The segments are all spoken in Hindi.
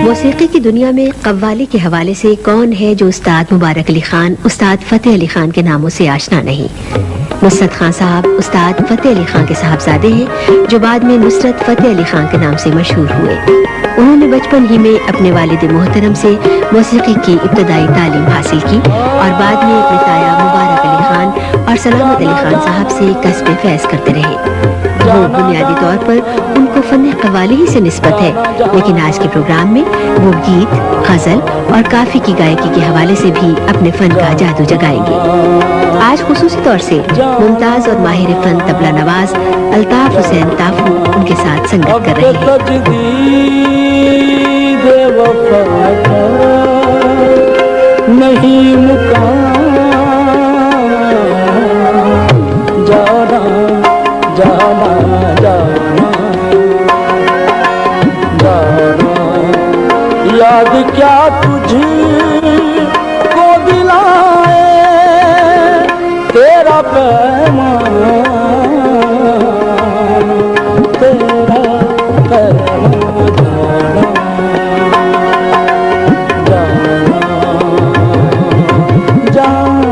मौसीकी की दुनिया में कव्वाली के हवाले से कौन है जो उस्ताद मुबारक अली खान, उस्ताद फतेह अली खान के नामों से आशना नहीं। नुसरत खान साहब उस्ताद फतेह अली खान के साहबजादे हैं, जो बाद में नुसरत फतेह अली खान के नाम से मशहूर हुए। उन्होंने बचपन ही में अपने वालिद मोहतरम से मौसीकी की इब्तदाई तालीम हासिल की और बाद में अपने ताया मुबारक अली खान और सलामत अली खान साहब से कसब फैज करते रहे। वो बुनियादी तौर पर उनको फन कव्वाली ही से निस्बत है, लेकिन आज के प्रोग्राम में वो गीत, गजल और काफी की गायकी के हवाले से भी अपने फन का जादू जगाएंगे। आज खुसूसी तौर से मुमताज और माहिर फन तबला नवाज अल्ताफ हुसैन ताफू उनके साथ संगत कर रहे याद क्या तुझे को दिलाए तेरा पैमान, तेरा पैमान जाना जाना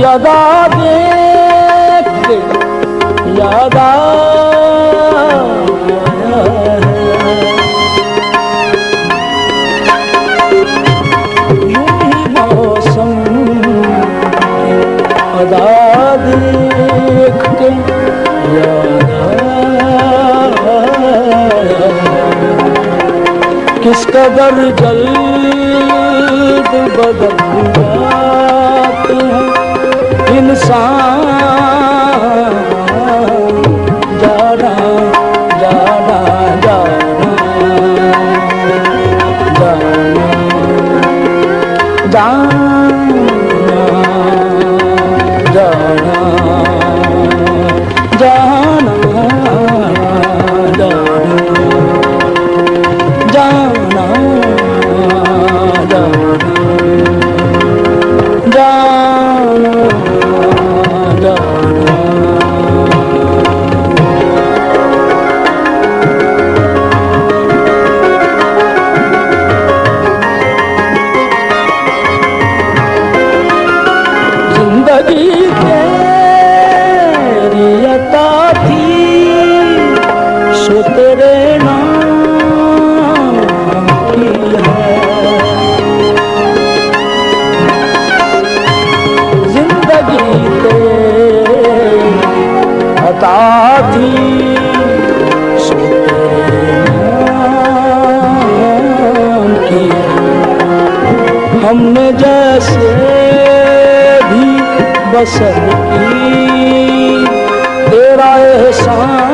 यादा देख के यादा यूं ही मौसम अदा देख के यादा किस कदर जल्द बदल जाते हैं इंसान, जाना जाना जाना जाना जाना जाना जाना जाना जाना जिंदगी तेरी अता थी सो तेरे नाम की है, जिंदगी तेरी अता थी सो तेरे नाम की है। हमने जैसे भी बसर की तेरा एहसान